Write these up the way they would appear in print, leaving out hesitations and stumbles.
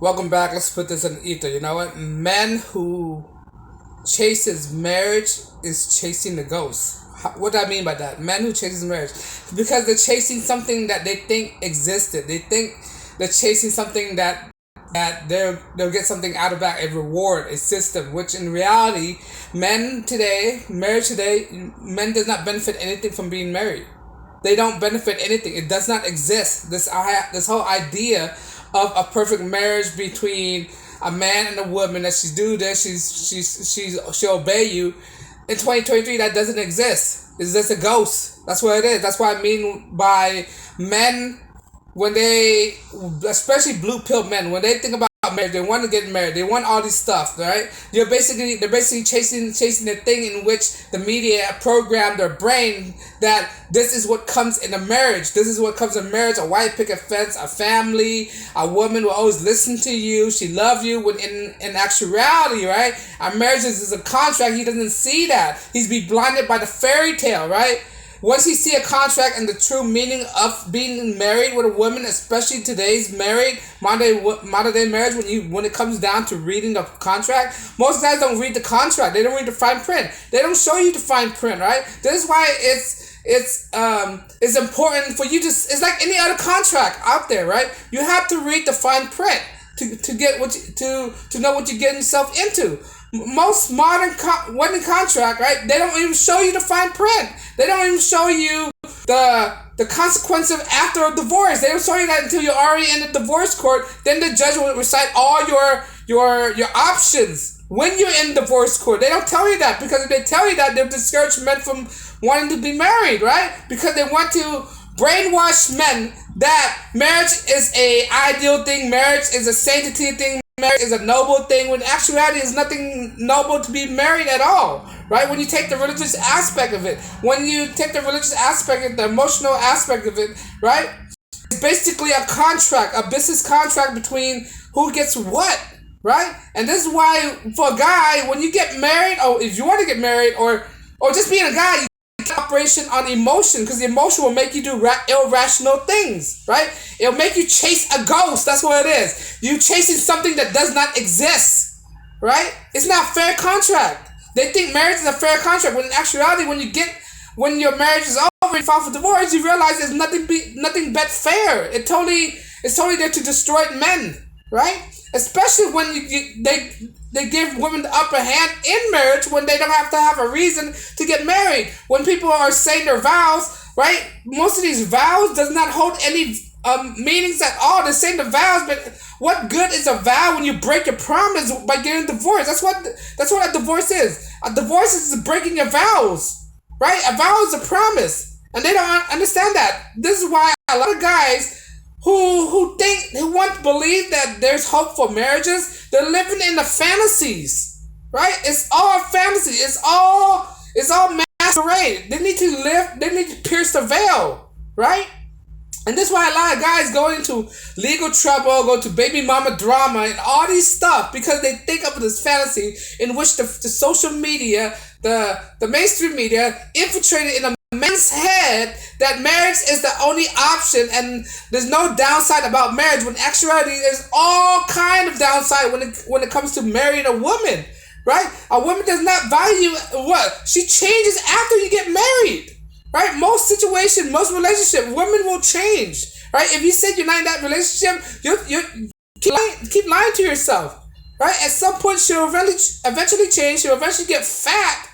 Welcome back. Let's put this in ether. You know what? Men who chases marriage is chasing the ghost. What do I mean by that? Men who chases marriage, because they're chasing something that they think existed. They think they're chasing something that they'll get something out of that, a reward, a system. Which in reality, marriage today, men does not benefit anything from being married. They don't benefit anything. It does not exist. This whole idea of a perfect marriage between a man and a woman, that she's do this, she'll obey you. In 2023, that doesn't exist. It's just a ghost. That's what it is. That's what I mean by men, when they, especially blue pill men, when they think about marriage, they want to get married, they want all this stuff, right? They're basically chasing the thing in which the media programmed their brain that this is what comes in a marriage. This is what comes in marriage: a white picket fence, a family, a woman will always listen to you, she love you. When in actuality, right, our marriage is a contract. He doesn't see that. He's be blinded by the fairy tale, right? Once he see a contract and the true meaning of being married with a woman, especially today's modern day marriage, when it comes down to reading the contract, most guys don't read the contract. They don't read the fine print. They don't show you the fine print, right? This is why it's important for you to. It's like any other contract out there, right? You have to read the fine print to get to know what you're getting yourself into. Most modern wedding contract, right? They don't even show you the fine print. They don't even show you the consequences after a divorce. They don't show you that until you're already in the divorce court. Then the judge will recite all your options when you're in divorce court. They don't tell you that, because if they tell you that, they'll discourage men from wanting to be married, right? Because they want to brainwash men that marriage is a ideal thing, marriage is a sanctity thing, marriage is a noble thing, when in actuality it's nothing noble to be married at all, right? When you take the religious aspect of it, the emotional aspect of it, right? It's basically a contract, a business contract between who gets what, right? And this is why, for a guy, when you get married, or if you want to get married, or just being a guy, you operation on emotion, because the emotion will make you do irrational things, right? It'll make you chase a ghost. That's what it is. You chasing something that does not exist, right? It's not a fair contract. They think marriage is a fair contract, when in actuality, when your marriage is over and you file for divorce, you realize it's nothing but fair. It's totally there to destroy men, right? Especially when they give women the upper hand in marriage, when they don't have to have a reason to get married. When people are saying their vows, right? Most of these vows does not hold any meanings at all. They're saying the vows, but what good is a vow when you break your promise by getting divorced? That's what a divorce is. A divorce is breaking your vows, right? A vow is a promise, and they don't understand that. This is why a lot of guys who want to believe that there's hope for marriages, they're living in the fantasies, right? It's all fantasy. It's all masquerade. They need to pierce the veil, right? And this is why a lot of guys go into legal trouble, go to baby mama drama and all these stuff, because they think of this fantasy in which the social media, the mainstream media infiltrated in a man's head that marriage is the only option and there's no downside about marriage, when actuality there's all kind of downside when it comes to marrying a woman, right? A woman does not value what? She changes after you get married, right? Most situations, most relationships, women will change, right? If you said you're not in that relationship, you keep lying to yourself, right? At some point she'll eventually change. She'll eventually get fat,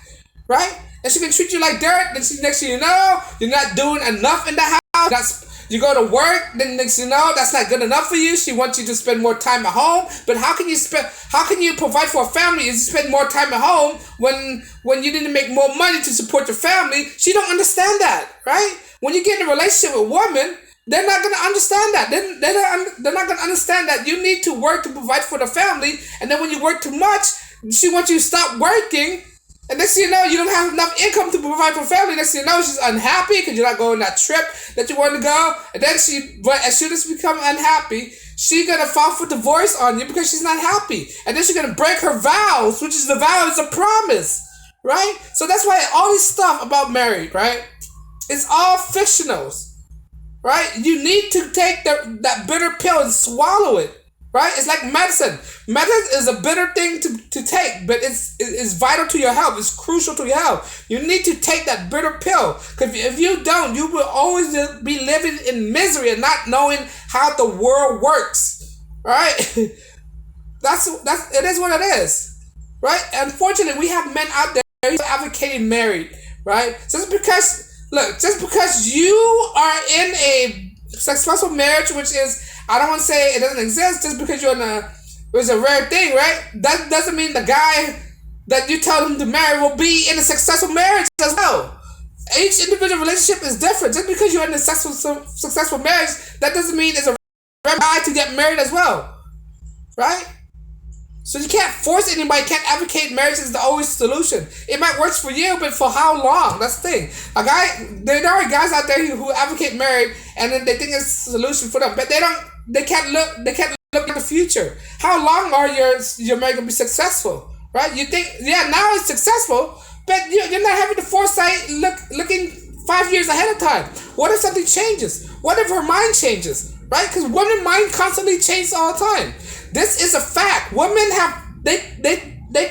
right? And she can treat you like dirt. Then next thing you know, you're not doing enough in the house. You go to work. Then next thing you know, that's not good enough for you. She wants you to spend more time at home. But how can you provide for a family if you spend more time at home when you need to make more money to support your family? She don't understand that, right? When you get in a relationship with a woman, they're not going to understand that. They're not going to understand that you need to work to provide for the family. And then when you work too much, she wants you to stop working. And next thing you know, you don't have enough income to provide for family. Next thing you know, she's unhappy because you're not going on that trip that you want to go. And then but as soon as you become unhappy, she's going to file for divorce on you because she's not happy. And then she's going to break her vows, which is the vow is a promise, right? So that's why all this stuff about marriage, right? It's all fictionals, right? You need to take that bitter pill and swallow it, right? It's like medicine. Medicine is a bitter thing to take, but it's vital to your health. It's crucial to your health. You need to take that bitter pill, because if you don't, you will always be living in misery and not knowing how the world works, right? that's it is what it is, right? Unfortunately, we have men out there who are advocating marriage, right? Just because you are in a successful marriage, which is, I don't want to say it doesn't exist, just because it's a rare thing, right? That doesn't mean the guy that you tell him to marry will be in a successful marriage as well. Each individual relationship is different. Just because you're in a successful marriage, that doesn't mean it's a rare guy to get married as well, right? So you can't force anybody, can't advocate marriage is the only solution. It might work for you, but for how long? That's the thing. There are guys out there who advocate marriage, and then they think it's a solution for them, but they can't look at the future. How long are your marriage gonna be successful, right? You think, yeah, now it's successful, but you're not having the foresight looking 5 years ahead of time. What if something changes? What if her mind changes, right? Because women's mind constantly changes all the time. This is a fact. Women they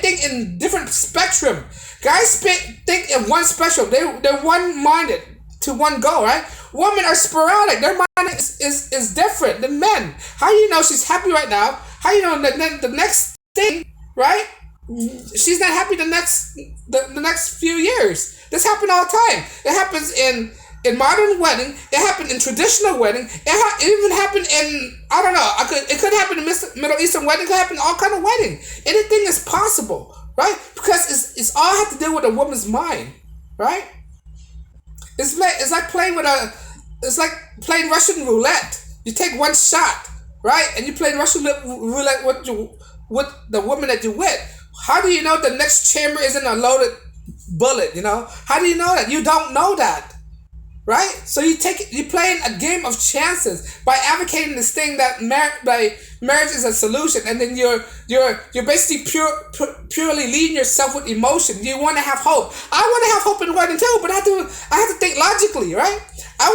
think in different spectrum. Guys think in one spectrum. They're one-minded to one goal, right? Women are sporadic. Their mind is different than men. How do you know she's happy right now? How do you know the next thing, right? She's not happy the next few years. This happens all the time. It happens in modern wedding. It happened in traditional wedding. It even happened in, I don't know, it could happen in Middle Eastern wedding. It could happen in all kind of wedding. Anything is possible, right? Because it's all have to do with a woman's mind, right? It's like playing Russian roulette. You take one shot, right? And you play Russian roulette with the woman that you're with. How do you know the next chamber isn't a loaded bullet, How do you know that? You don't know that. Right? So you're playing a game of chances by advocating this thing that marriage is a solution, and then you're basically purely leading yourself with emotion. You want to have hope. I want to have hope in wedding too, but I have to think logically, right? I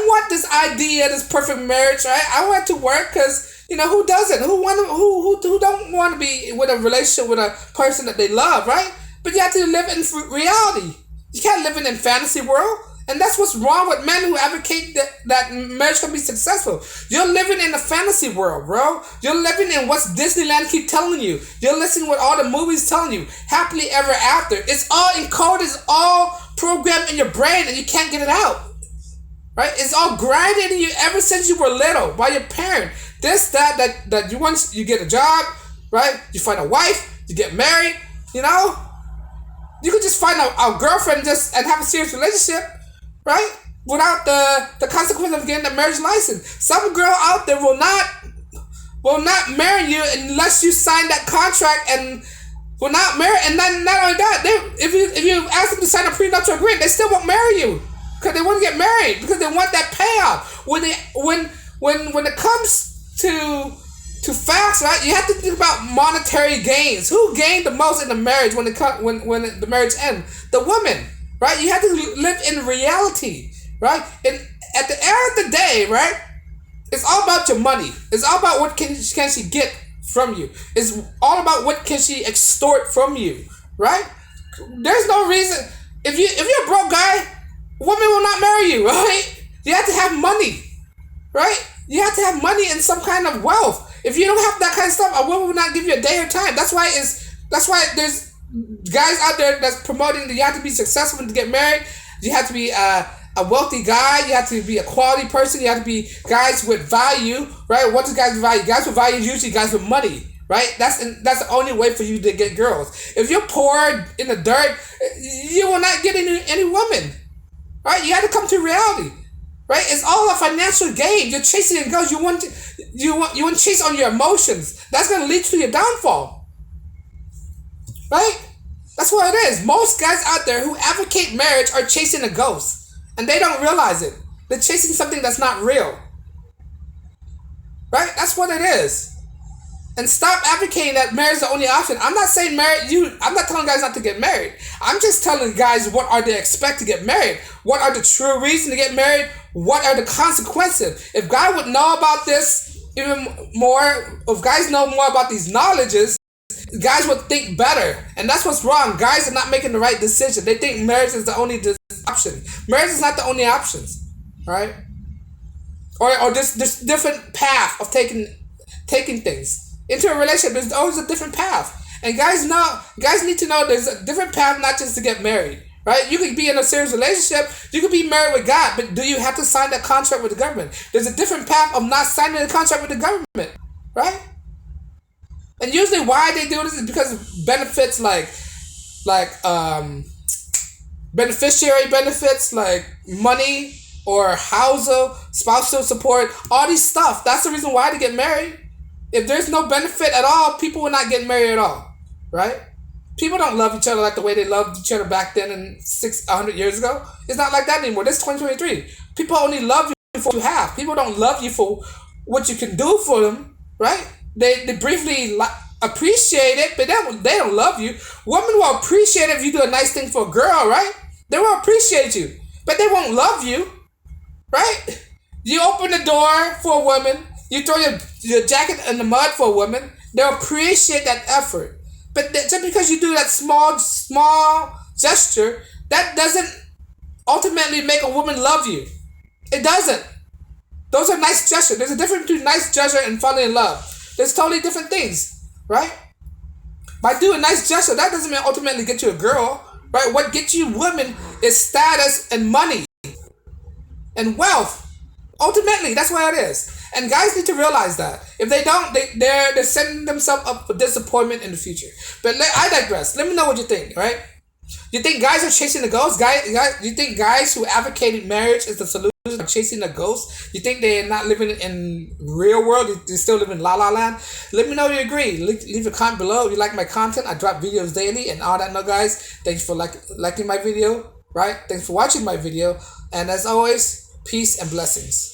want this idea, this perfect marriage, right? I want it to work because who doesn't? Who don't want to be with a relationship with a person that they love, right? But you have to live in reality. You can't live in a fantasy world. And that's what's wrong with men who advocate that marriage can be successful. You're living in a fantasy world, bro. You're living in what Disneyland keep telling you. You're listening to what all the movies telling you. Happily ever after. It's all encoded. It's all programmed in your brain, and you can't get it out. Right? It's all grinded in you ever since you were little by your parent. This, that you get a job, right? You find a wife, you get married, You could just find a girlfriend and have a serious relationship, right? Without the consequence of getting a marriage license. Some girl out there will not marry you unless you sign that contract, and will not marry. And then not only that, if you ask them to sign a prenuptial agreement, they still won't marry you because they want to get married, because they want that payoff. When it comes to facts, right? You have to think about monetary gains. Who gained the most in the marriage when the marriage ends? The woman. Right? You have to live in reality, right? And at the end of the day, right, it's all about your money. It's all about what can she get from you. It's all about what can she extort from you, right? There's no reason. If you're a broke guy, women will not marry you, right? You have to have money, right? You have to have money and some kind of wealth. If you don't have that kind of stuff, a woman will not give you a day or time. That's why there's guys out there that's promoting that you have to be successful to get married. You have to be a wealthy guy. You have to be a quality person. You have to be guys with value, right? What is guys with value? Guys with value is usually guys with money, right? That's the only way for you to get girls. If you're poor in the dirt, you will not get any woman, right? You have to come to reality, right? It's all a financial game. You're chasing girls. You want to chase on your emotions. That's gonna lead to your downfall. Right? That's what it is. Most guys out there who advocate marriage are chasing a ghost, and they don't realize it. They're chasing something that's not real. Right? That's what it is. And stop advocating that marriage is the only option. I'm not saying I'm not telling guys not to get married. I'm just telling guys what are they expect to get married. What are the true reasons to get married? What are the consequences? If God would know about this even more, if guys know more about these knowledges, guys would think better. And that's what's wrong. Guys are not making the right decision. They think marriage is the only option. Marriage is not the only options, right? Or this different path of taking things into a relationship. There's always a different path, and guys need to know there's a different path, not just to get married, right? You could be in a serious relationship, you could be married with God, but do you have to sign that contract with the government? There's a different path of not signing a contract with the government, right? And usually, why they do this is because of benefits like beneficiary benefits like money or spousal support, all these stuff. That's the reason why they get married. If there's no benefit at all, people will not get married at all, right? People don't love each other like the way they loved each other back then and 100 years ago. It's not like that anymore. This is 2023. People only love you for what you have. People don't love you for what you can do for them, right? They briefly appreciate it, but they don't love you. Women will appreciate it if you do a nice thing for a girl, right? They will appreciate you, but they won't love you, right? You open the door for a woman, you throw your jacket in the mud for a woman, they'll appreciate that effort. But just because you do that small gesture, that doesn't ultimately make a woman love you. It doesn't. Those are nice gestures. There's a difference between nice gesture and falling in love. There's totally different things, right? By doing a nice gesture, that doesn't mean ultimately get you a girl, right? What gets you women is status and money and wealth. Ultimately, that's what it is. And guys need to realize that. If they don't, they're setting themselves up for disappointment in the future. But I digress. Let me know what you think, right? You think guys are chasing the ghost? You think guys who advocated marriage is the solution are chasing the ghost? You think they're not living in real world? They still live in la la land? Let me know if you agree. Leave a comment below if you like my content. I drop videos daily and all that. No, guys, thanks for liking my video, right? Thanks for watching my video. And as always, peace and blessings.